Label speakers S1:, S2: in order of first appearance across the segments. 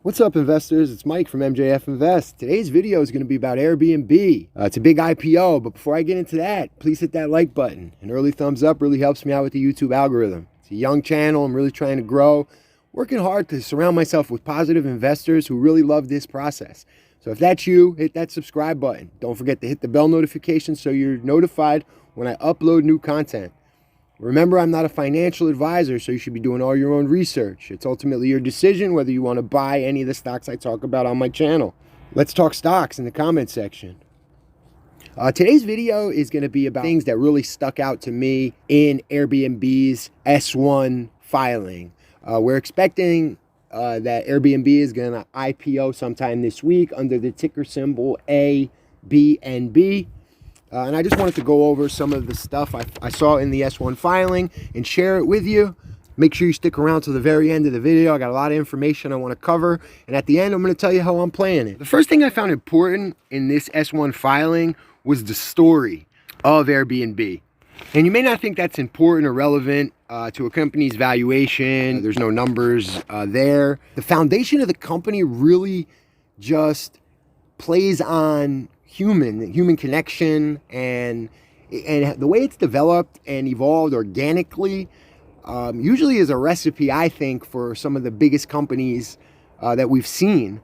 S1: What's up, investors? It's Mike from MJF Invest. Today's video is going to be about Airbnb. It's a big IPO, but before I get into that, please hit that like button. An early thumbs up really helps me out with the YouTube algorithm. It's a young channel. I'm really trying to grow, working hard to surround myself with positive investors who really love this process. So if that's you, hit that subscribe button. Don't forget to hit the bell notification so you're notified when I upload new content. Remember, I'm not a financial advisor, so you should be doing all your own research. It's ultimately your decision whether you want to buy any of the stocks I talk about on my channel. Let's talk stocks in the comment section. Today's video is going to be about things that really stuck out to me in Airbnb's S1 filing. We're expecting that Airbnb is going to IPO sometime this week under the ticker symbol ABNB. And I just wanted to go over some of the stuff I saw in the S1 filing and share it with you. Make sure you stick around to the very end of the video. I got a lot of information I want to cover. And at the end, I'm going to tell you how I'm playing it. The first thing I found important in this S1 filing was the story of Airbnb. And you may not think that's important or relevant to a company's valuation. There's no numbers there. The foundation of the company really just plays on human connection and the way it's developed and evolved organically usually is a recipe, I think, for some of the biggest companies that we've seen.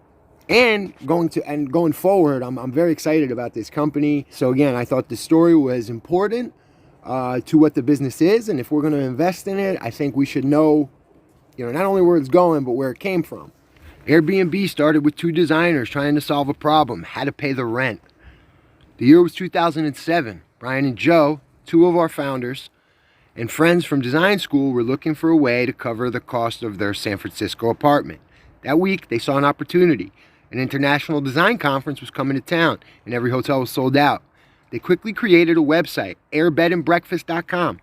S1: And going forward, I'm very excited about this company. So again, I thought the story was important to what the business is, and if we're going to invest in it, I think we should know, not only where it's going, but where it came from. Airbnb started with two designers trying to solve a problem: how to pay the rent. The year was 2007. Brian and Joe, two of our founders and friends from design school, were looking for a way to cover the cost of their San Francisco apartment. That week, they saw an opportunity. An international design conference was coming to town, and every hotel was sold out. They quickly created a website, airbedandbreakfast.com,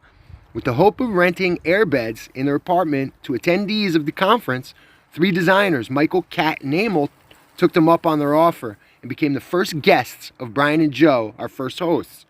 S1: with the hope of renting airbeds in their apartment to attendees of the conference. Three designers, Michael, Kat, and Emil, took them up on their offer and became the first guests of Brian and Joe, our first hosts.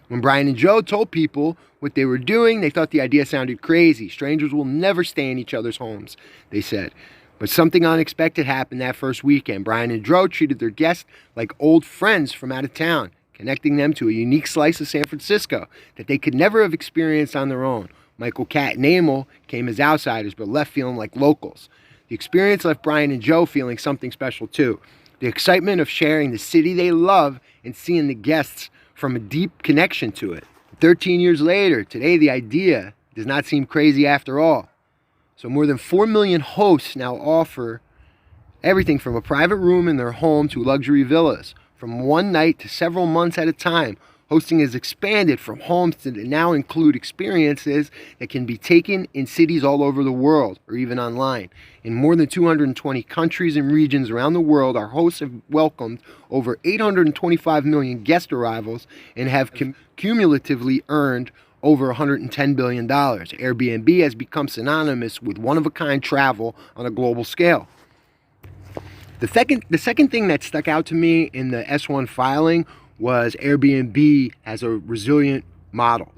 S1: When Brian and Joe told people what they were doing, they thought the idea sounded crazy. Strangers will never stay in each other's homes, they said. But something unexpected happened that first weekend. Brian and Joe treated their guests like old friends from out of town, connecting them to a unique slice of San Francisco that they could never have experienced on their own. Michael, Kat, and Emil came as outsiders, but left feeling like locals. The experience left Brian and Joe feeling something special too. The excitement of sharing the city they love and seeing the guests from a deep connection to it. 13 years later, today the idea does not seem crazy after all. So more than 4 million hosts now offer everything from a private room in their home to luxury villas. From one night to several months at a time, hosting has expanded from homes to now include experiences that can be taken in cities all over the world or even online. In more than 220 countries and regions around the world, our hosts have welcomed over 825 million guest arrivals and have cumulatively earned over $110 billion. Airbnb has become synonymous with one-of-a-kind travel on a global scale. The second thing that stuck out to me in the S1 filing was Airbnb as a resilient model.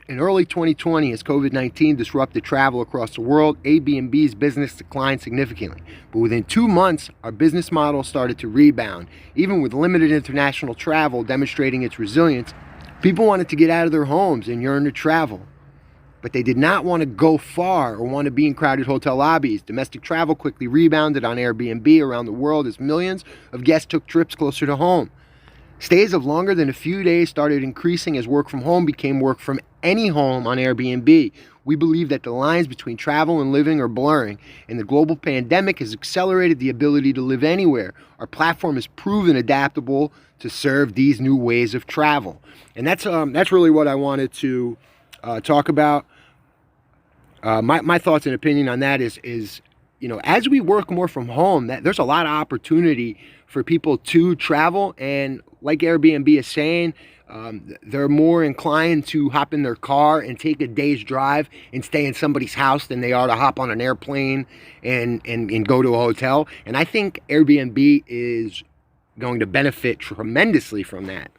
S1: In early 2020, as COVID-19 disrupted travel across the world, Airbnb's business declined significantly. But within 2 months, our business model started to rebound. Even with limited international travel demonstrating its resilience, people wanted to get out of their homes and yearned to travel. But they did not want to go far or want to be in crowded hotel lobbies. Domestic travel quickly rebounded on Airbnb around the world as millions of guests took trips closer to home. Stays of longer than a few days started increasing as work from home became work from any home on Airbnb. We believe that the lines between travel and living are blurring, and the global pandemic has accelerated the ability to live anywhere. Our platform has proven adaptable to serve these new ways of travel. And that's really what I wanted to talk about. My thoughts and opinion on that is as we work more from home, there's a lot of opportunity for people to travel. And like Airbnb is saying, they're more inclined to hop in their car and take a day's drive and stay in somebody's house than they are to hop on an airplane and go to a hotel. And I think Airbnb is going to benefit tremendously from that.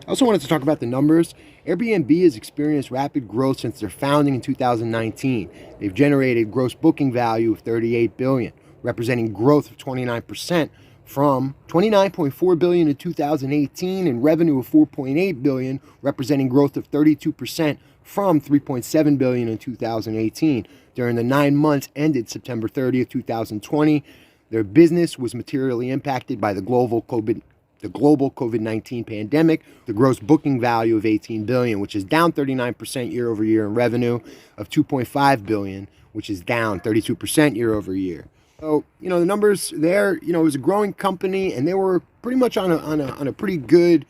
S1: I also wanted to talk about the numbers. Airbnb has experienced rapid growth since their founding in 2019. They've generated gross booking value of $38 billion, representing growth of 29% from $29.4 billion in 2018 and revenue of $4.8 billion, representing growth of 32% from $3.7 billion in 2018. During the 9 months ended September 30th, 2020, their business was materially impacted by the global COVID-19 pandemic. The gross booking value of $18 billion, which is down 39% year over year, and revenue of $2.5 billion, which is down 32% year over year. So, the numbers there, it was a growing company, and they were pretty much on a pretty good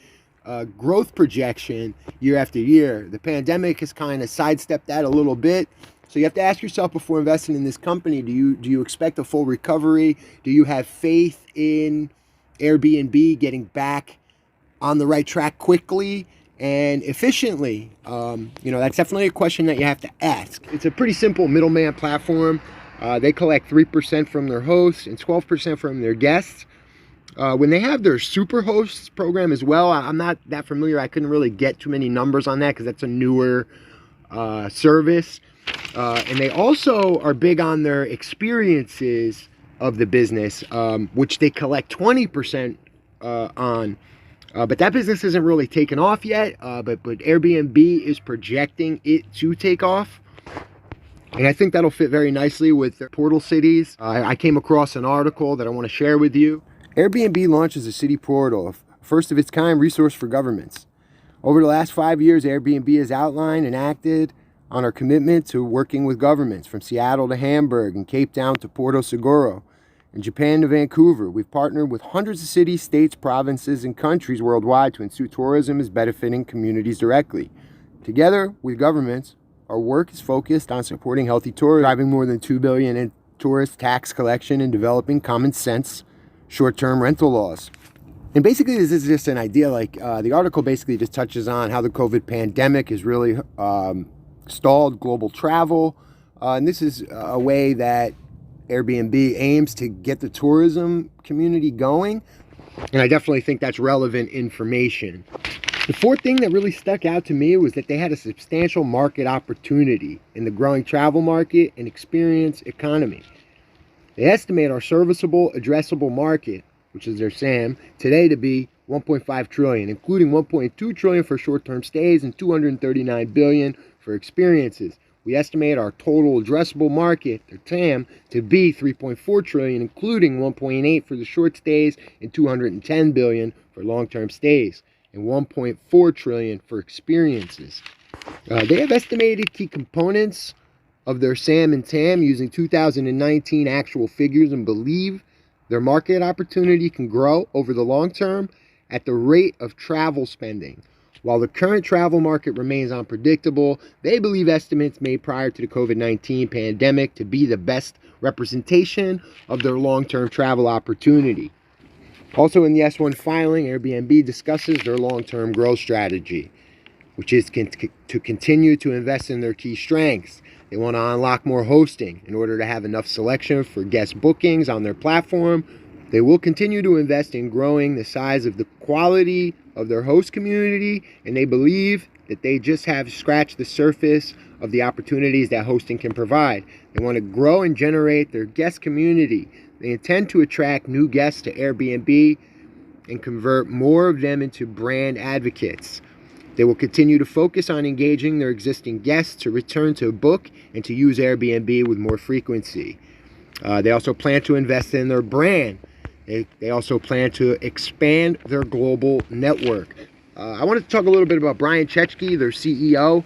S1: growth projection year after year. The pandemic has kind of sidestepped that a little bit. So you have to ask yourself before investing in this company, do you expect a full recovery? Do you have faith in Airbnb getting back on the right track quickly and efficiently? That's definitely a question that you have to ask. It's a pretty simple middleman platform. They collect 3% from their hosts and 12% from their guests. When they have their super hosts program as well, I'm not that familiar. I couldn't really get too many numbers on that because that's a newer service. And they also are big on their experiences of the business, which they collect 20% on. But that business isn't really taken off yet. But Airbnb is projecting it to take off. And I think that'll fit very nicely with their portal cities. I came across an article that I want to share with you. Airbnb launches a city portal, a first of its kind resource for governments. Over the last 5 years, Airbnb has outlined and acted on our commitment to working with governments from Seattle to Hamburg and Cape Town to Porto Seguro and Japan to Vancouver. We've partnered with hundreds of cities, states, provinces, and countries worldwide to ensure tourism is benefiting communities directly. Together with governments, our work is focused on supporting healthy tourism, driving more than $2 billion in tourist tax collection and developing common sense short-term rental laws. And basically, this is just an idea. The article basically just touches on how the COVID pandemic has really stalled global travel. And this is a way that Airbnb aims to get the tourism community going. And I definitely think that's relevant information. The fourth thing that really stuck out to me was that they had a substantial market opportunity in the growing travel market and experience economy. They estimate our serviceable addressable market, which is their SAM, today to be $1.5 trillion, including $1.2 trillion for short-term stays and $239 billion for experiences. We estimate our total addressable market, their TAM, to be $3.4 trillion, including $1.8 for the short stays and $210 billion for long-term stays, and $1.4 trillion for experiences. They have estimated key components of their SAM and TAM using 2019 actual figures and believe their market opportunity can grow over the long term at the rate of travel spending. While the current travel market remains unpredictable, they believe estimates made prior to the COVID-19 pandemic to be the best representation of their long-term travel opportunity. Also in the S1 filing, Airbnb discusses their long-term growth strategy, which is to continue to invest in their key strengths. They want to unlock more hosting in order to have enough selection for guest bookings on their platform. They will continue to invest in growing the size of the quality of their host community, and they believe that they just have scratched the surface of the opportunities that hosting can provide. They want to grow and generate their guest community. They intend to attract new guests to Airbnb and convert more of them into brand advocates. They will continue to focus on engaging their existing guests to return to book and to use Airbnb with more frequency. They also plan to invest in their brand. They also plan to expand their global network. I wanted to talk a little bit about Brian Chesky, their CEO.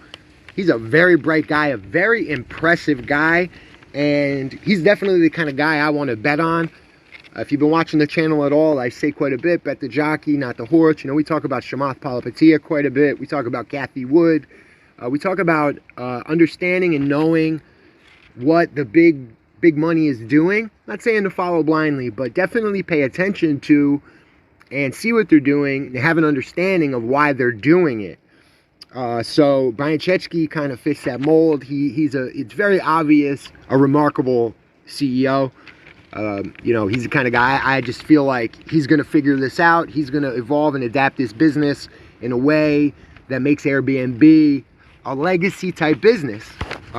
S1: He's a very bright guy, a very impressive guy, and he's definitely the kind of guy I want to bet on. If you've been watching the channel at all, I say quite a bit, bet the jockey, not the horse. We talk about Chamath Palihapitiya quite a bit. We talk about Kathy Wood. We talk about understanding and knowing what the big money is doing. Not saying to follow blindly, but definitely pay attention to and see what they're doing and have an understanding of why they're doing it. So Brian Chesky kind of fits that mold. It's very obvious, a remarkable CEO. He's the kind of guy, I just feel like he's going to figure this out. He's going to evolve and adapt this business in a way that makes Airbnb a legacy type business.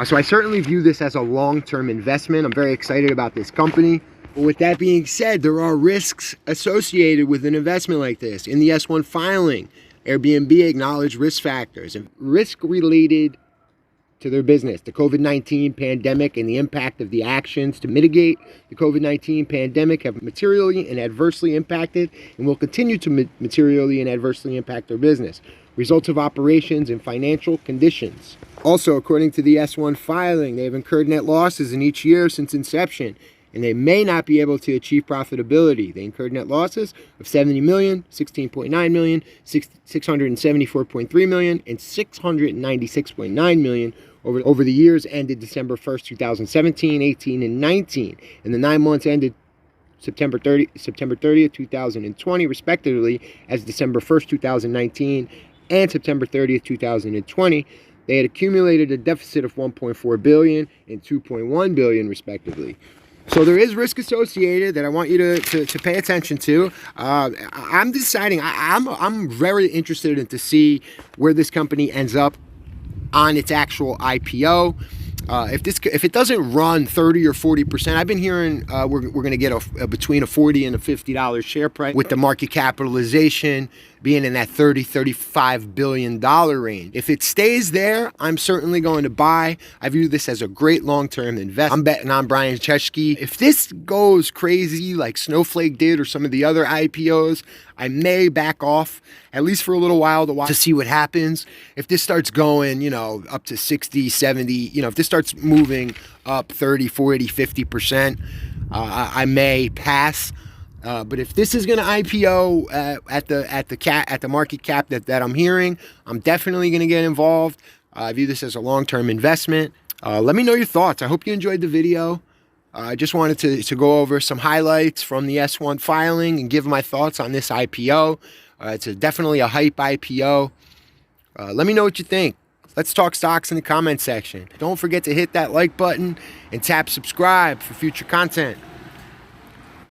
S1: So I certainly view this as a long-term investment. I'm very excited about this company. With that being said, there are risks associated with an investment like this. In the S1 filing, Airbnb acknowledged risk factors and risk related to their business, the COVID-19 pandemic and the impact of the actions to mitigate the COVID-19 pandemic have materially and adversely impacted and will continue to materially and adversely impact their business, results of operations and financial conditions. Also, according to the S1 filing, they have incurred net losses in each year since inception, and they may not be able to achieve profitability. They incurred net losses of $70 million, $16.9 million, $674.3 million, and $696.9 million over the years ended December 1st, 2017, 18, and 19. And the 9 months ended September 30th, 2020, respectively, as December 1st, 2019, and September 30th, 2020. They had accumulated a deficit of $1.4 billion and $2.1 billion, respectively. So there is risk associated that I want you to pay attention to. I'm deciding. I'm very interested in to see where this company ends up on its actual IPO. If it doesn't run 30 or 40%, I've been hearing we're going to get between a $40 and a $50 share price, with the market capitalization being in that $30-35 billion range. If it stays there, I'm certainly going to buy. I view this as a great long-term investment. I'm betting on Brian Chesky. If this goes crazy like Snowflake did or some of the other IPOs, I may back off, at least for a little while, to see what happens. If this starts going, up to 60, 70, if this starts moving up 30, 40, 50%, I may pass. But if this is going to IPO at the market cap that I'm hearing, I'm definitely going to get involved. I view this as a long-term investment. Let me know your thoughts. I hope you enjoyed the video. I just wanted to go over some highlights from the S1 filing and give my thoughts on this IPO. It's definitely a hype IPO. Let me know what you think. Let's talk stocks in the comment section. Don't forget to hit that like button and tap subscribe for future content.